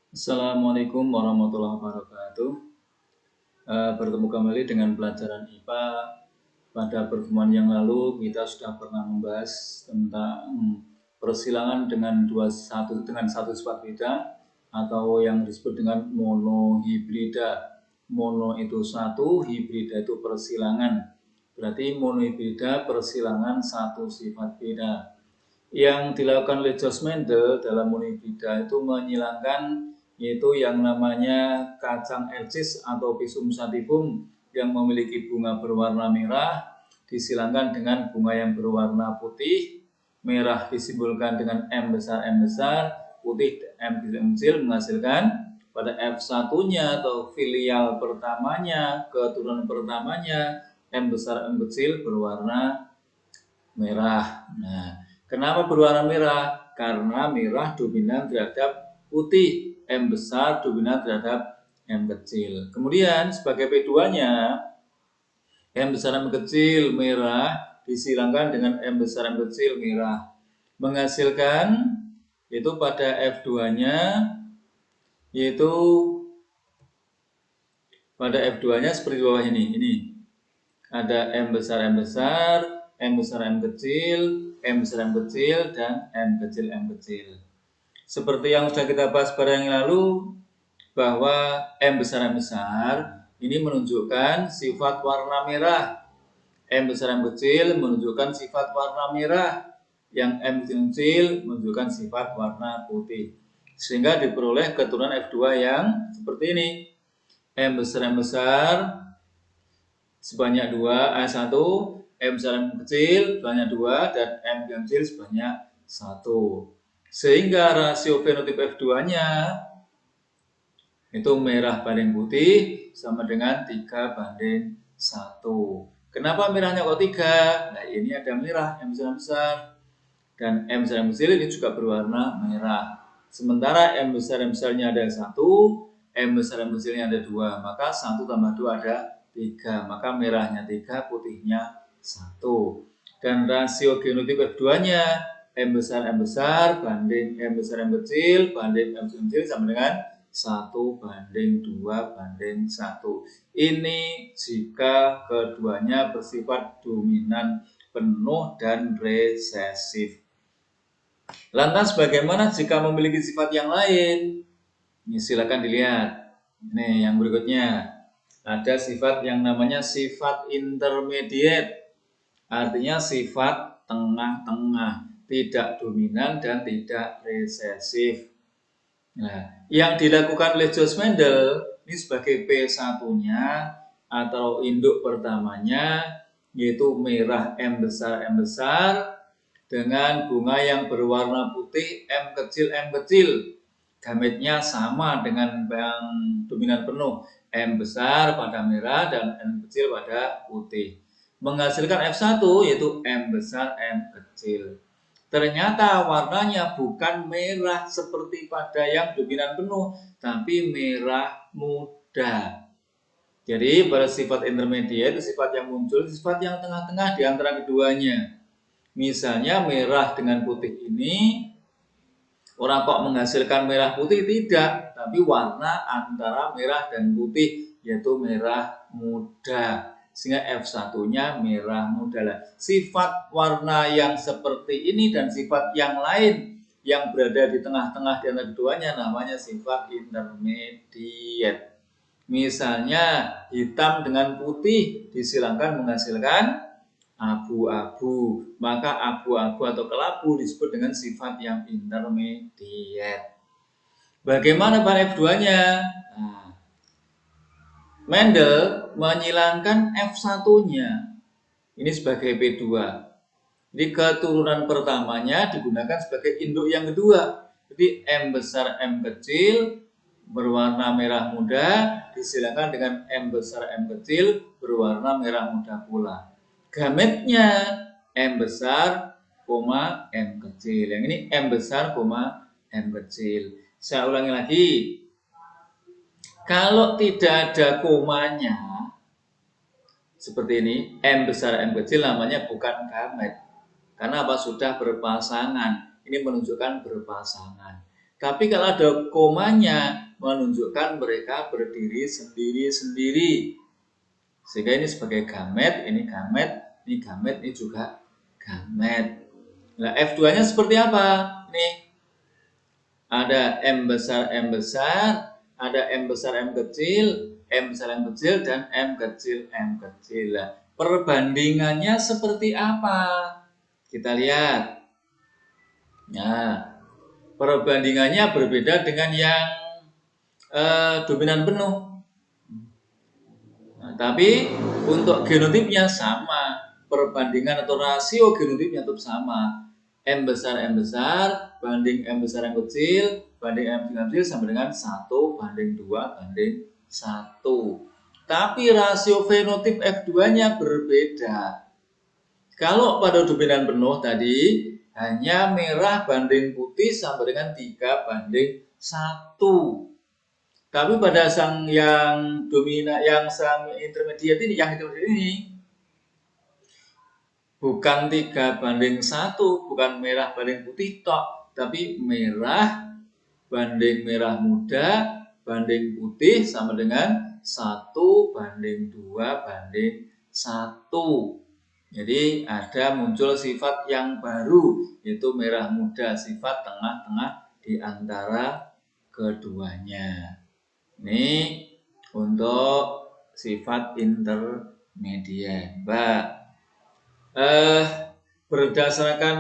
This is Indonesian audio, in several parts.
Assalamualaikum warahmatullahi wabarakatuh. Bertemu kembali dengan pelajaran IPA. Pada pertemuan yang lalu kita sudah pernah membahas tentang persilangan dengan satu sifat beda atau yang disebut dengan monohibrida. Mono itu satu, hibrida itu persilangan. Berarti monohibrida persilangan satu sifat beda. Yang dilakukan oleh George Mendel dalam monohibrida itu menyilangkan yaitu yang namanya kacang elcis atau Pisum sativum yang memiliki bunga berwarna merah disilangkan dengan bunga yang berwarna putih. Merah disimbolkan dengan M besar, putih M kecil menghasilkan pada F1-nya atau filial pertamanya, keturunan pertamanya M besar M kecil berwarna merah. Nah, kenapa berwarna merah? Karena merah dominan terhadap putih, M besar dominan terhadap M kecil. Kemudian sebagai P2-nya, M besar M kecil merah disilangkan dengan M besar M kecil merah. Menghasilkan itu pada F2-nya yaitu pada F2-nya seperti di bawah ini. Ini ada M besar M besar, M besar M kecil, M besar M kecil, dan M kecil M kecil. Seperti yang sudah kita bahas pada yang lalu, bahwa M besar ini menunjukkan sifat warna merah. M besar M kecil menunjukkan sifat warna merah. Yang M kecil menunjukkan sifat warna putih. Sehingga diperoleh keturunan F2 yang seperti ini. M besar sebanyak 2, 1, M besar M kecil sebanyak 2, dan M kecil sebanyak 1. Sehingga rasio fenotip F2-nya itu merah banding putih sama dengan 3:1. Kenapa merahnya kok 3? Nah, ini ada merah M besar dan M besar M kecil ini juga berwarna merah. Sementara M besar M besarnya ada 1, M besar M kecilnya ada 2, maka 1 tambah 2 ada 3, maka merahnya 3, putihnya 1. Dan rasio genotip F2-nya M besar banding M besar M kecil banding M kecil sama dengan 1:2:1. Ini jika keduanya bersifat dominan penuh dan resesif. Lantas bagaimana jika memiliki sifat yang lain? Ini silakan dilihat. Nih yang berikutnya. Ada sifat yang namanya sifat intermediate. Artinya sifat tengah-tengah, tidak dominan dan tidak resesif. Nah, yang dilakukan oleh George Mendel ini sebagai P1-nya atau induk pertamanya yaitu merah M besar dengan bunga yang berwarna putih M kecil. Gametnya sama dengan yang dominan penuh, M besar pada merah dan M kecil pada putih. Menghasilkan F1 yaitu M besar M kecil. Ternyata warnanya bukan merah seperti pada yang dominan penuh, tapi merah muda. Jadi pada sifat intermediate itu sifat yang muncul, sifat yang tengah-tengah di antara keduanya. Misalnya merah dengan putih ini, orang kok menghasilkan merah putih? Tidak, tapi warna antara merah dan putih, yaitu merah muda. Sehingga F1-nya merah muda. Sifat warna yang seperti ini dan sifat yang lain yang berada di tengah-tengah di antara keduanya namanya sifat intermediate. Misalnya hitam dengan putih disilangkan menghasilkan abu-abu, maka abu-abu atau kelabu disebut dengan sifat yang intermediate. Bagaimana pada F2-nya? Nah, Mendel menyilangkan F1-nya ini sebagai P2. Jadi keturunan pertamanya digunakan sebagai induk yang kedua. Jadi M besar M kecil berwarna merah muda disilangkan dengan M besar M kecil berwarna merah muda pula. Gametnya M besar, M kecil. Yang ini M besar, M kecil. Saya ulangi lagi. Kalau tidak ada komanya, seperti ini, M besar M kecil namanya bukan gamet. Karena apa? Sudah berpasangan. Ini menunjukkan berpasangan. Tapi kalau ada komanya menunjukkan mereka berdiri sendiri-sendiri. Sehingga ini sebagai gamet, ini gamet, ini gamet, ini juga gamet. Nah, F2-nya seperti apa? Nih, ada M besar, ada M besar, M kecil, M besar, M kecil, dan M kecil, M kecil. Nah, perbandingannya seperti apa? Kita lihat. Nah, perbandingannya berbeda dengan yang dominan penuh. Nah, tapi untuk genotipnya sama, perbandingan atau rasio genotipnya tetap sama. M besar banding M besar M kecil banding M kecil sama dengan 1 banding 2 banding 1. Tapi rasio fenotip F2-nya berbeda. Kalau pada dominan penuh tadi hanya merah banding putih sama dengan 3 banding 1. Tapi pada sang yang dominan, yang sang intermediate ini, bukan 3 banding 1, bukan merah banding putih tok, tapi merah banding merah muda banding putih sama dengan 1 banding 2 banding 1. Jadi ada muncul sifat yang baru, yaitu merah muda, sifat tengah-tengah di antara keduanya. Ini untuk sifat intermediate. Berdasarkan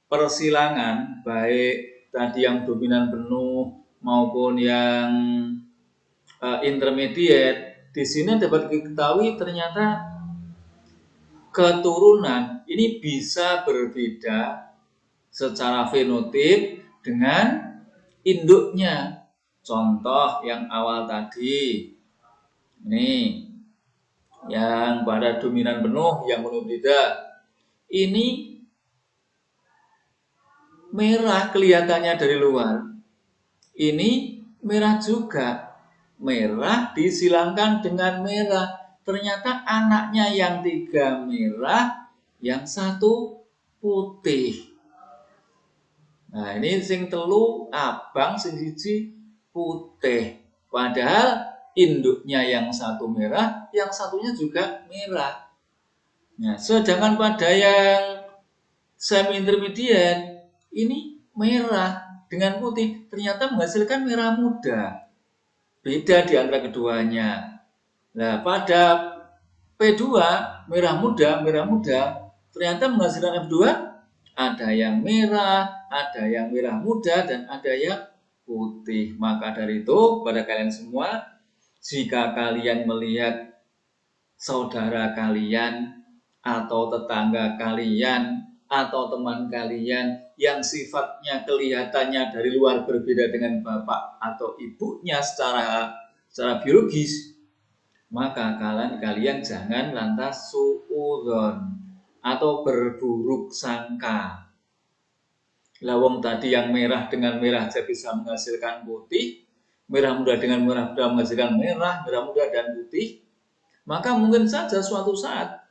persilangan, baik tadi yang dominan penuh maupun yang intermediate, di sini dapat diketahui ternyata keturunan ini bisa berbeda secara fenotip dengan induknya. Contoh yang awal tadi, ini yang pada dominan penuh, yang monoblida, ini merah kelihatannya dari luar. Ini merah juga. Merah disilangkan dengan merah. Ternyata anaknya yang 3 merah, yang 1 putih. Nah, ini sing telu abang, sing siji putih. Padahal induknya yang 1 merah, yang satunya juga merah. Nah, sedangkan pada yang semi intermediate ini merah dengan putih, ternyata menghasilkan merah muda. Beda di antara keduanya. Nah, pada P2 merah muda, ternyata menghasilkan F2 ada yang merah, ada yang merah muda, dan ada yang putih. Maka dari itu, pada kalian semua, jika kalian melihat saudara kalian atau tetangga kalian atau teman kalian yang sifatnya kelihatannya dari luar berbeda dengan bapak atau ibunya secara biologis, maka kalian jangan lantas suudzon atau berburuk sangka. Lawang tadi yang merah dengan merah saja bisa menghasilkan putih, merah muda dengan merah muda menghasilkan merah muda dan putih. Maka mungkin saja suatu saat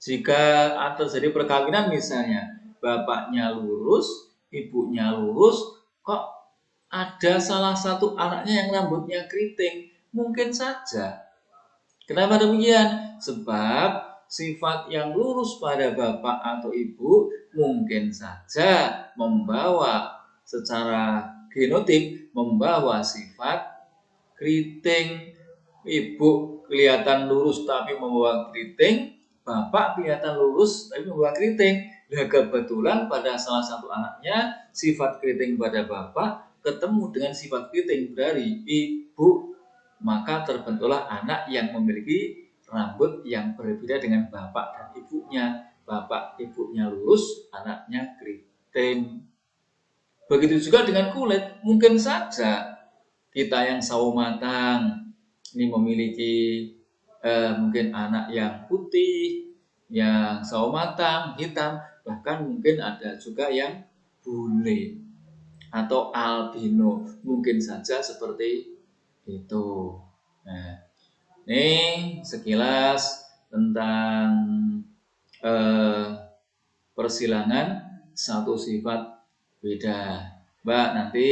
jika terjadi perkawinan misalnya, bapaknya lurus, ibunya lurus, kok ada salah satu anaknya yang rambutnya keriting? Mungkin saja. Kenapa demikian? Sebab sifat yang lurus pada bapak atau ibu mungkin saja membawa secara genotip membawa sifat keriting. Ibu kelihatan lurus tapi membawa keriting, bapak kelihatan lurus tapi membawa keriting. Nah, kebetulan pada salah satu anaknya sifat keriting pada bapak ketemu dengan sifat keriting dari ibu, maka terbentuklah anak yang memiliki rambut yang berbeda dengan bapak dan ibunya. Bapak ibunya lurus, anaknya keriting. Begitu juga dengan kulit, mungkin saja kita yang sawo matang ini memiliki mungkin anak yang putih, yang sawo matang, hitam, bahkan mungkin ada juga yang bule atau albino, mungkin saja seperti itu. Nah, ini sekilas tentang persilangan satu sifat beda. Mbak, nanti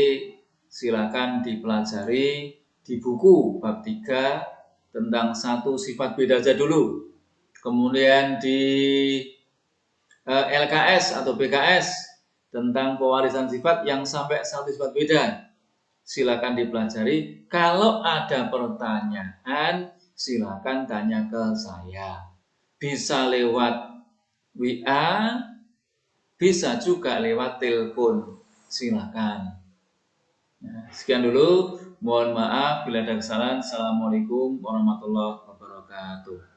silakan dipelajari di buku bab 3 tentang satu sifat beda aja dulu. Kemudian di LKS atau BKS tentang pewarisan sifat yang sampai satu sifat beda. Silakan dipelajari. Kalau ada pertanyaan, silakan tanya ke saya. Bisa lewat WA, bisa juga lewat telepon. Silakan. Nah, sekian dulu. Mohon maaf bila ada kesalahan. Assalamualaikum warahmatullahi wabarakatuh.